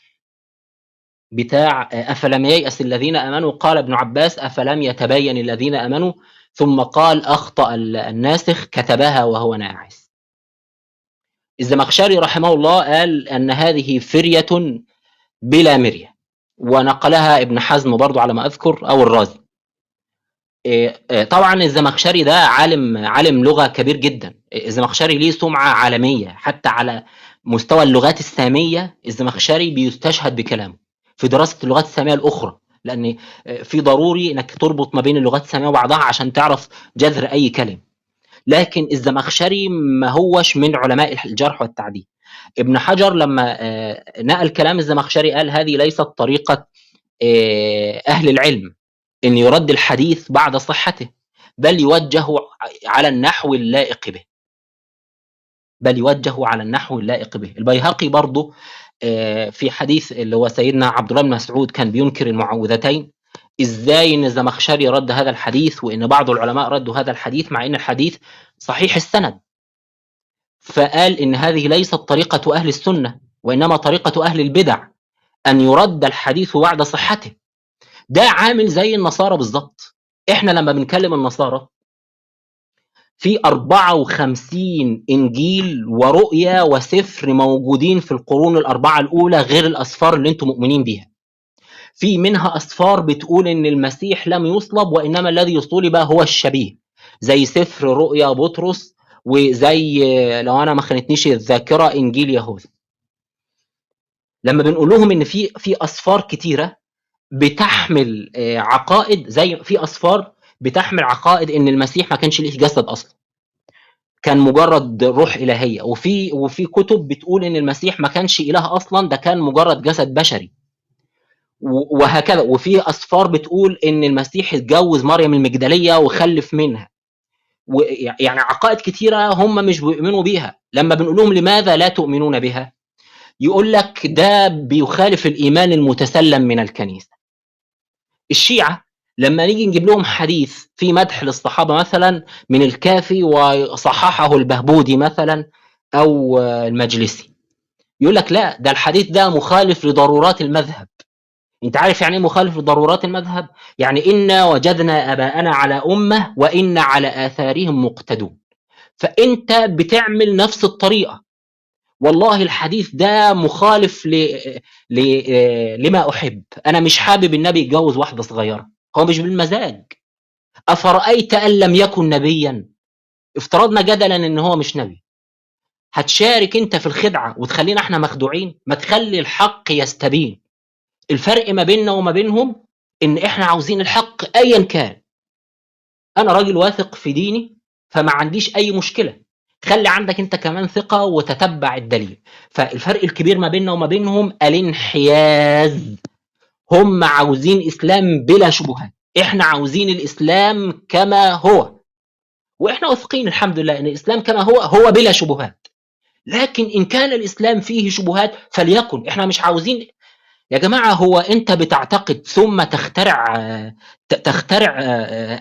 بتاع أفلم ييأس الذين آمنوا، قال ابن عباس أفلم يتبين الذين آمنوا، ثم قال أخطأ الناسخ كتبها وهو ناعس. الزمخشري رحمه الله قال أن هذه فرية بلا مرية، ونقلها ابن حزم برضو على ما أذكر أو الرازي. طبعا الزمخشري ده عالم لغة كبير جدا. الزمخشري ليه سمعة عالمية، حتى على مستوى اللغات السامية الزمخشري بيستشهد بكلامه في دراسة اللغات السامية الأخرى، لأن في ضروري أنك تربط ما بين اللغات السامية وبعضها عشان تعرف جذر أي كلمة. لكن الزمخشري ما هوش من علماء الجرح والتعديل. ابن حجر لما نقل كلام الزمخشري قال هذه ليست طريقة أهل العلم أن يرد الحديث بعد صحته، بل يوجه على النحو اللائق به، البيهقي برضو في حديث اللي هو سيدنا عبد الله بن مسعود كان بينكر المعوذتين، ازاي ان الزمخشري رد هذا الحديث وان بعض العلماء ردوا هذا الحديث مع ان الحديث صحيح السند. فقال ان هذه ليست طريقة اهل السنة، وانما طريقة اهل البدع ان يرد الحديث بعد صحته. ده عامل زي النصارى بالضبط. احنا لما بنكلم النصارى في 54 انجيل ورؤيا وسفر موجودين في القرون الاربعة الاولى غير الاسفار اللي انتم مؤمنين بيها. في منها أسفار بتقول إن المسيح لم يصلب وإنما الذي صلب هو الشبيه، زي سفر رؤيا بطرس، وزي لو انا ما خانتنيش الذاكره انجيل يهوذا. لما بنقول لهم ان في اسفار كتيره بتحمل عقائد، زي في اسفار بتحمل عقائد ان المسيح ما كانش ليه جسد اصلا، كان مجرد روح الهيه، وفي كتب بتقول ان المسيح ما كانش اله اصلا، ده كان مجرد جسد بشري، وهكذا. وفي اسفار بتقول ان المسيح اتجوز مريم المجدليه وخلف منها، يعني عقائد كتيره هم مش بيؤمنوا بيها. لما بنقول لهم لماذا لا تؤمنون بها، يقول لك ده بيخالف الايمان المتسلم من الكنيسه. الشيعه لما نيجي نجيب لهم حديث في مدح للصحابه مثلا من الكافي وصححه البهبودي مثلا او المجلسي، يقول لك لا، ده الحديث ده مخالف لضرورات المذهب. انت عارف يعني ايه مخالف لضرورات المذهب؟ يعني إنا وجدنا اباءنا على امه وإنا على اثارهم مقتدون. فانت بتعمل نفس الطريقه. والله الحديث ده مخالف ل... لما احب. انا مش حابب النبي يتجوز واحده صغيره، هو مش بالمزاج. افرايت ان لم يكن نبيا، افترضنا جدلا ان هو مش نبي، هتشارك انت في الخدعه وتخلينا احنا مخدوعين؟ ما تخلي الحق يستبين. الفرق ما بيننا وما بينهم ان احنا عاوزين الحق ايا كان. انا راجل واثق في ديني فما عنديش اي مشكله، خلي عندك انت كمان ثقه وتتبع الدليل. فالفرق الكبير ما بيننا وما بينهم الانحياز. هم عاوزين اسلام بلا شبهات، احنا عاوزين الاسلام كما هو، واحنا واثقين الحمد لله ان الاسلام كما هو بلا شبهات. لكن ان كان الاسلام فيه شبهات فليكن، احنا مش عاوزين. يا جماعة، هو أنت بتعتقد ثم تخترع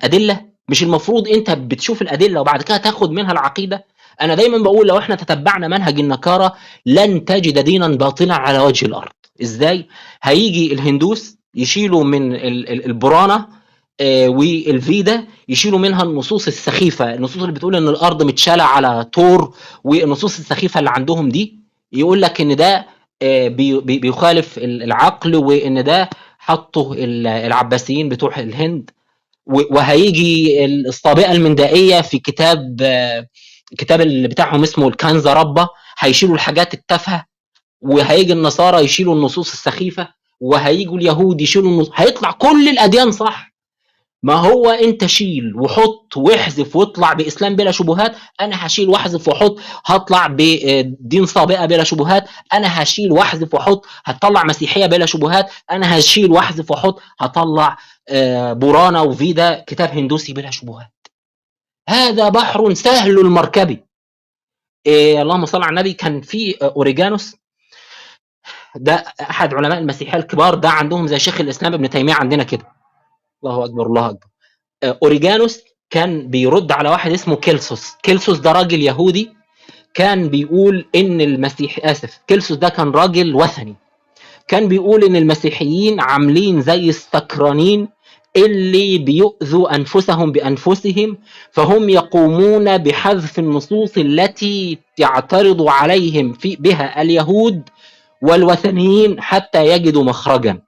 أدلة؟ مش المفروض أنت بتشوف الأدلة وبعد كده تاخد منها العقيدة؟ أنا دايما بقول لو احنا تتبعنا منهج النكارة لن تجد دينا باطلا على وجه الأرض. إزاي؟ هيجي الهندوس يشيلوا من البرانة والفيدا، يشيلوا منها النصوص السخيفة، النصوص اللي بتقول إن الأرض متشالة على طور، والنصوص السخيفة اللي عندهم دي يقول لك إن ده بيخالف العقل، وان ده حطه العباسيين بتوع الهند. وهيجي الصابئه المندائيه في كتاب اللي بتاعهم اسمه الكنز ربه، هيشيلوا الحاجات التافهه، وهيجي النصارى يشيلوا النصوص السخيفه، وهيجوا اليهود يشيلوا هيطلع كل الاديان صح. ما هو انت شيل وحط واحذف واطلع باسلام بلا شبهات، انا هشيل واحذف واحط هطلع بدين صابئه بلا شبهات، انا هشيل واحذف واحط هتطلع مسيحيه بلا شبهات، انا هشيل واحذف واحط هطلع برانا وفيدا كتاب هندوسي بلا شبهات. هذا بحر سهل المركب. اللهم صل على النبي. كان في اوريجانوس، ده احد علماء المسيحيه الكبار، ده عندهم زي شيخ الاسلام ابن تيميه عندنا كده. الله اكبر الله اكبر. اوريجانوس كان بيرد على واحد اسمه كيلسوس ده راجل يهودي، كان بيقول ان كيلسوس ده كان راجل وثني، كان بيقول ان المسيحيين عاملين زي السكرانين اللي بيؤذوا انفسهم بانفسهم، فهم يقومون بحذف النصوص التي يعترض عليهم بها اليهود والوثنيين حتى يجدوا مخرجا.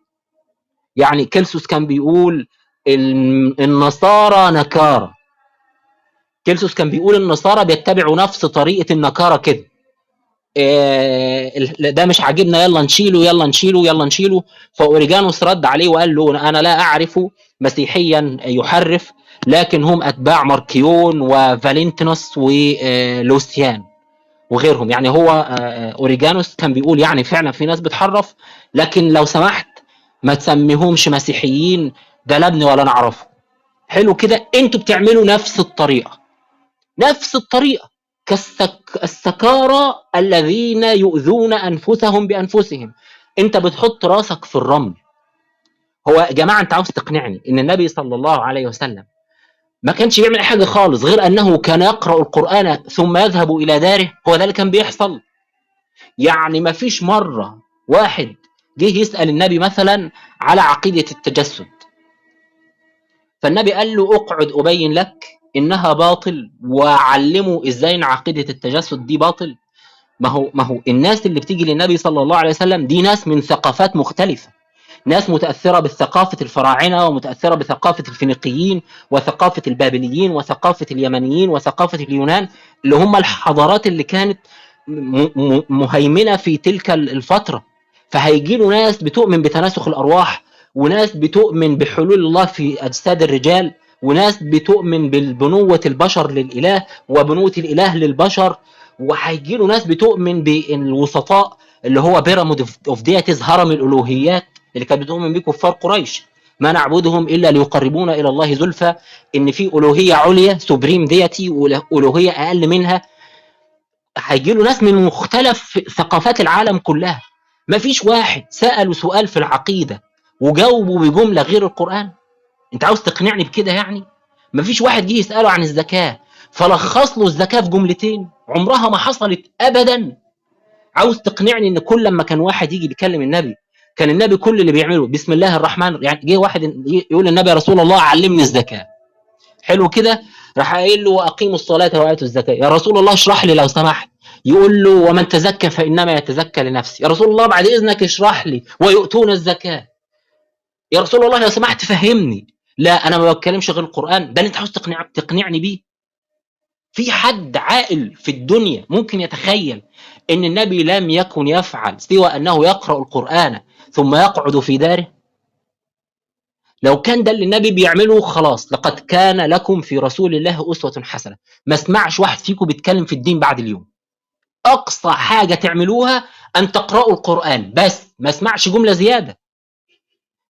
يعني كيلسوس كان بيقول النصارى نكارة، كيلسوس كان بيقول النصارى بيتبعوا نفس طريقة النكارة كده. ده مش عاجبنا، يلا نشيله يلا نشيله يلا نشيله. فأوريجانوس رد عليه وقال له أنا لا أعرف مسيحيا يحرف، لكن هم أتباع ماركيون وفالنتينوس ولوسيان وغيرهم. يعني هو أوريجانوس كان بيقول يعني فعلا في ناس بتحرف، لكن لو سمحت ما تسميهمش مسيحيين، ده لا ابني ولا نعرفه. حلو كده. انتوا بتعملوا نفس الطريقة كالسكارى الذين يؤذون أنفسهم بأنفسهم. انت بتحط راسك في الرمل. هو يا جماعة انت عاوز تقنعني ان النبي صلى الله عليه وسلم ما كانش بيعمل حاجة خالص غير أنه كان يقرأ القرآن ثم يذهب إلى داره؟ هو ده اللي كان بيحصل. يعني ما فيش مرة واحد جه يسأل النبي مثلا على عقيدة التجسد، فالنبي قال له اقعد أبين لك إنها باطل، وعلمه إزاي إن عقيدة التجسد دي باطل. ما هو الناس اللي بتيجي للنبي صلى الله عليه وسلم دي ناس من ثقافات مختلفة، ناس متأثرة بثقافة الفراعنة ومتأثرة بثقافة الفينيقيين وثقافة البابليين وثقافة اليمنيين وثقافة اليونان، اللي هم الحضارات اللي كانت مهيمنة في تلك الفترة. فهيجيله ناس بتؤمن بتناسخ الأرواح، وناس بتؤمن بحلول الله في أجساد الرجال، وناس بتؤمن ببنوة البشر للإله وبنوة الإله للبشر، وهيجيله ناس بتؤمن بالوسطاء اللي هو بيراميد اوف ديتيز، هرم الالوهيات اللي كانت بتؤمن بيه كفار قريش، ما نعبدهم الا ليقربونا الى الله زلفى، ان في الوهيه عليا سوبريم ديتي والوهيه اقل منها. هيجي له ناس من مختلف ثقافات العالم كلها، ما فيش واحد سأله سؤال في العقيده وجاوبه بجمله غير القران. انت عاوز تقنعني بكده يعني؟ ما فيش واحد جه يساله عن الزكاه فلخص له الزكاه في جملتين، عمرها ما حصلت ابدا. عاوز تقنعني ان كل لما كان واحد يجي بيكلم النبي كان النبي كل اللي بيعمله بسم الله الرحمن، يعني جه واحد يقول للنبي يا رسول الله علمني الزكاه، حلو كده، راح قايل له واقيموا الصلاه واتوا الزكاه، يا رسول الله اشرح لي لو سمحت، يقول له ومن تزكى فانما يتزكى لنفسه، يا رسول الله بعد اذنك اشرح لي ويؤتون الزكاه، يا رسول الله لو سمحت فهمني، لا انا ما بتكلمش غير القران، ده اللي انت عاوز تقنعني بيه؟ في حد عاقل في الدنيا ممكن يتخيل ان النبي لم يكن يفعل سوى انه يقرأ القرآن ثم يقعد في داره؟ لو كان ده اللي النبي بيعمله خلاص، لقد كان لكم في رسول الله أسوة حسنة. ما اسمعش واحد فيكم بيتكلم في الدين بعد اليوم، اقصى حاجة تعملوها ان تقرأوا القرآن بس، ما اسمعش جملة زيادة.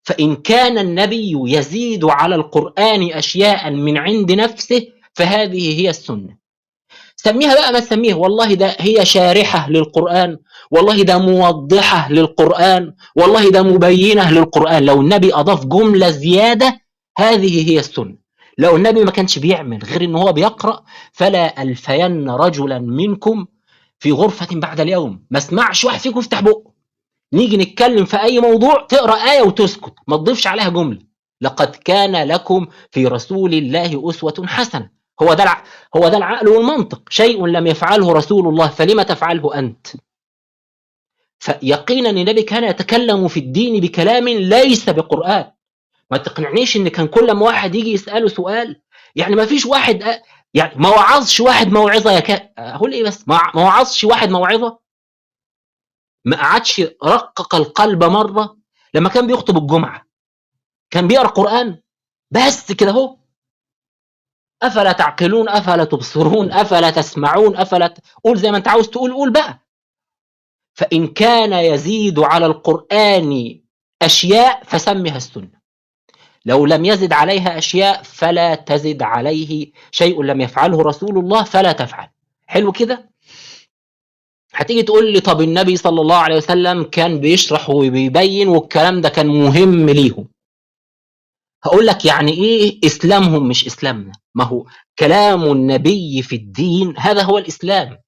فإن كان النبي يزيد على القرآن أشياء من عند نفسه فهذه هي السنة. سميها بقى ما تسميها، والله ده هي شارحة للقرآن، والله ده موضحة للقرآن، والله ده مبينة للقرآن. لو النبي أضاف جملة زيادة هذه هي السنة. لو النبي ما كانش بيعمل غير إن هو بيقرأ فلا ألفين رجلا منكم في غرفة بعد اليوم. ما اسمعش واحد فيكم يفتح بقه نيجي نتكلم في أي موضوع تقرأ آية وتسكت ما تضيفش عليها جملة. لقد كان لكم في رسول الله أسوة حسنة. هو ده العقل والمنطق. شيء لم يفعله رسول الله فلما تفعله أنت؟ فيقينا النبي كان يتكلم في الدين بكلام ليس بقرآن. ما تقنعنيش ان كان كل ما واحد يجي يسأله سؤال، يعني ما فيش واحد يعني ما وعظش واحد موعظة اقول ايه بس، ما وعظش واحد موعظة، ما قعدش رقق القلب مرة لما كان بيخطب الجمعة كان بيقرأ قرآن بس كده هو. أفلا تعقلون أفلا تبصرون أفلا تسمعون قول زي ما أنت عاوز تقول، قول بقى. فإن كان يزيد على القرآن أشياء فسمها السنة، لو لم يزد عليها أشياء فلا تزد عليه. شيء لم يفعله رسول الله فلا تفعل. حلو كده. هتيجي تقول لي طب النبي صلى الله عليه وسلم كان بيشرح وبيبين والكلام ده كان مهم ليهم. هقول لك يعني ايه اسلامهم مش اسلامنا؟ ما هو كلام النبي في الدين هذا هو الاسلام.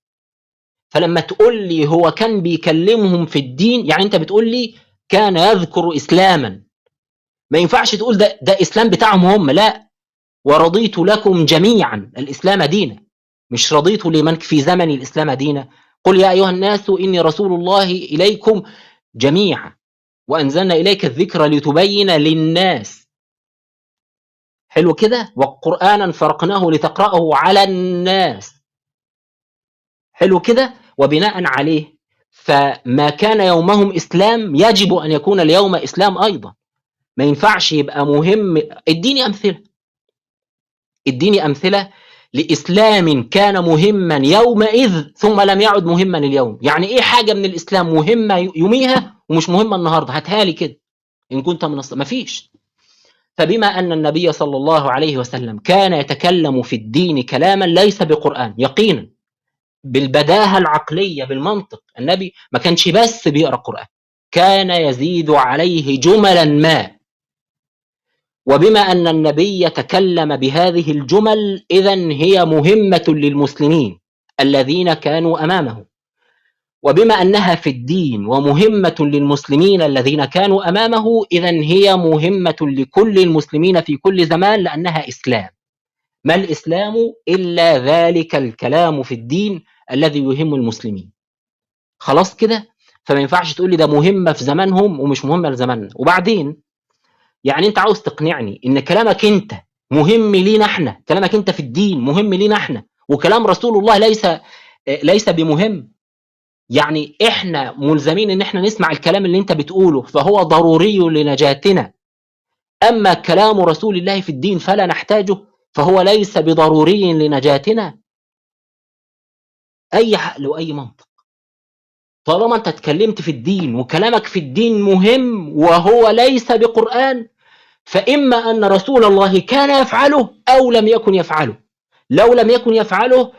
فلما تقول لي هو كان بيكلمهم في الدين، يعني انت بتقول لي كان يذكر اسلاما، ما ينفعش تقول ده اسلام بتاعهم هم، لا. ورضيت لكم جميعا الاسلام دينا، مش رضيت لمن في زمن الاسلام دينا. قل يا ايها الناس اني رسول الله اليكم جميعا وانزلنا اليك الذكر لتبين للناس. حلو كده. وقرآنا فرقناه لتقرأه على الناس. حلو كده. وبناء عليه فما كان يومهم إسلام يجب أن يكون اليوم إسلام أيضا. ما ينفعش يبقى مهم. اديني أمثلة لإسلام كان مهما يومئذ ثم لم يعد مهما اليوم. يعني إيه حاجة من الإسلام مهمة يوميها ومش مهمة النهاردة؟ هاتها لي كده إن كنت من مفيش. فبما أن النبي صلى الله عليه وسلم كان يتكلم في الدين كلاما ليس بقرآن، يقينا بالبداهة العقلية بالمنطق، النبي ما كانش بس بيقرأ قرآن، كان يزيد عليه جملا ما. وبما أن النبي يتكلم بهذه الجمل إذن هي مهمة للمسلمين الذين كانوا أمامه، وبما أنها في الدين ومهمة للمسلمين الذين كانوا أمامه إذن هي مهمة لكل المسلمين في كل زمان لأنها إسلام. ما الإسلام إلا ذلك الكلام في الدين الذي يهم المسلمين. خلاص كده. فما ينفعش تقول لي ده مهمة في زمانهم ومش مهمة لزماننا. وبعدين يعني أنت عاوز تقنعني إن كلامك أنت مهم لينا إحنا، كلامك أنت في الدين مهم لينا إحنا، وكلام رسول الله ليس بمهم؟ يعني إحنا ملزمين إن إحنا نسمع الكلام اللي أنت بتقوله فهو ضروري لنجاتنا، أما كلام رسول الله في الدين فلا نحتاجه فهو ليس بضروري لنجاتنا. أي عقل وأي منطق طالما أنت اتكلمت في الدين وكلامك في الدين مهم وهو ليس بقرآن، فإما أن رسول الله كان يفعله أو لم يكن يفعله. لو لم يكن يفعله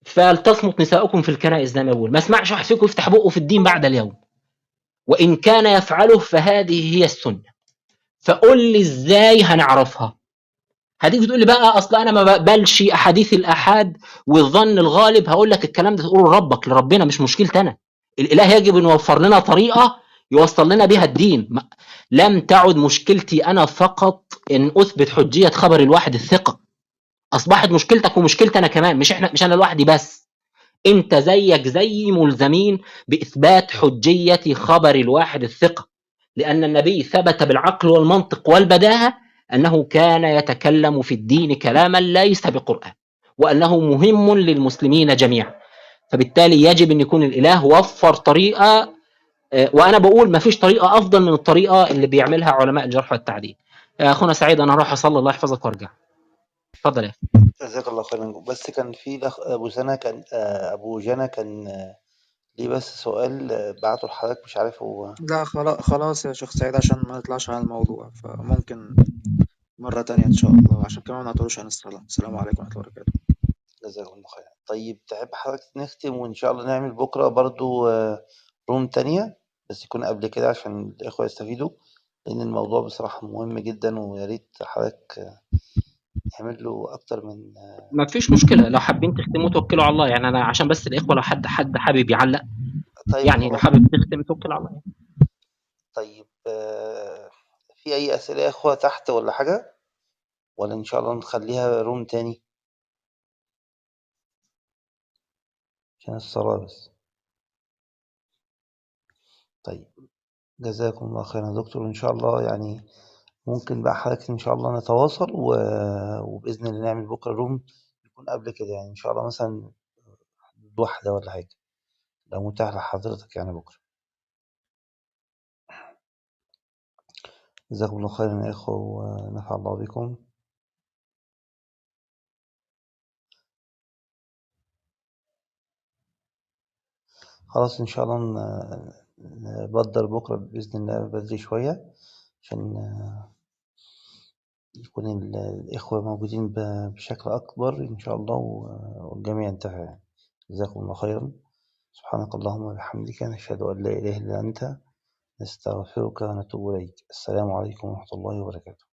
فلتصمت نساؤكم في الكنائس، زي ما بقول، ما اسمعش واحد فيكم يفتح بقه في الدين بعد اليوم. وإن كان يفعله فهذه هي السنة. فقل لي إزاي هنعرفها؟ هتيجي تقول لي بقى اصل انا ما بقبلش احاديث الاحاد والظن الغالب. هقول لك الكلام ده تقوله لربك، لربنا، مش مشكلتي انا. الاله يجب ان يوفر لنا طريقه يوصل لنا بها الدين. لم تعد مشكلتي انا فقط ان اثبت حجيه خبر الواحد الثقه، اصبحت مشكلتك ومشكلتي انا كمان، مش انا لوحدي بس. انت زيك زي ملزمين باثبات حجيه خبر الواحد الثقه، لان النبي ثبت بالعقل والمنطق والبداهه انه كان يتكلم في الدين كلاما ليس بقران، وانه مهم للمسلمين جميعا. فبالتالي يجب ان يكون الاله وفر طريقه. وانا بقول ما فيش طريقه افضل من الطريقه اللي بيعملها علماء الجرح والتعديل. اخونا سعيد، انا هروح اصلي، الله يحفظك وارجع. اتفضل يا أخي. جزاك الله خيرا. بس كان في الأخ أبو سنة كان أبو جنى كان ليه بس سؤال بعته لحضرتك، مش عارف هو. لا، خلاص يا شيخ سعيد، عشان ما نطلعش عن الموضوع، فممكن مرة تانية إن شاء الله، عشان كمان ما نعطلوش عن الصلاة. السلام عليكم ورحمة الله وبركاته. جزاكم الله خيرا. طيب تحب حضرتك نختم وإن شاء الله نعمل بكرة برضو روم تانية، بس يكون قبل كده عشان الإخوة يستفيدوا، لأن الموضوع بصراحة مهم جدا، ويا ريت حضرتك نعمل له أكتر من ما فيش مشكله، لو حابين تختموا توكلوا على الله. يعني انا عشان بس الاخوه، لو حد حابب يعلق، طيب يعني لو خلاص. حابب تختم توكل على الله. طيب في أي أسئلة يا إخوة تحت ولا حاجة، ولا إن شاء الله نخليها روم تاني عشان الصلاة بس؟ طيب جزاكم الله خيرا يا دكتور. إن شاء الله يعني ممكن بقى حضرتك إن شاء الله نتواصل وبإذن الله نعمل بكرة روم يكون قبل كده، يعني إن شاء الله مثلا واحدة ولا حاجة، لو متاح لحضرتك يعني بكرة. جزاكم الله خيرا يا إخوة، ونفع الله بكم. خلاص إن شاء الله نبدر بكرة بإذن الله بدري شوية، عشان يكون الإخوة موجودين بشكل أكبر إن شاء الله، والجميع ينتفع يعني. جزاكم الله خيرا. سبحانك اللهم وبحمدك، نشهد أن لا إله إلا أنت، نستغفرك ونتوب إليك. السلام عليكم ورحمة الله وبركاته.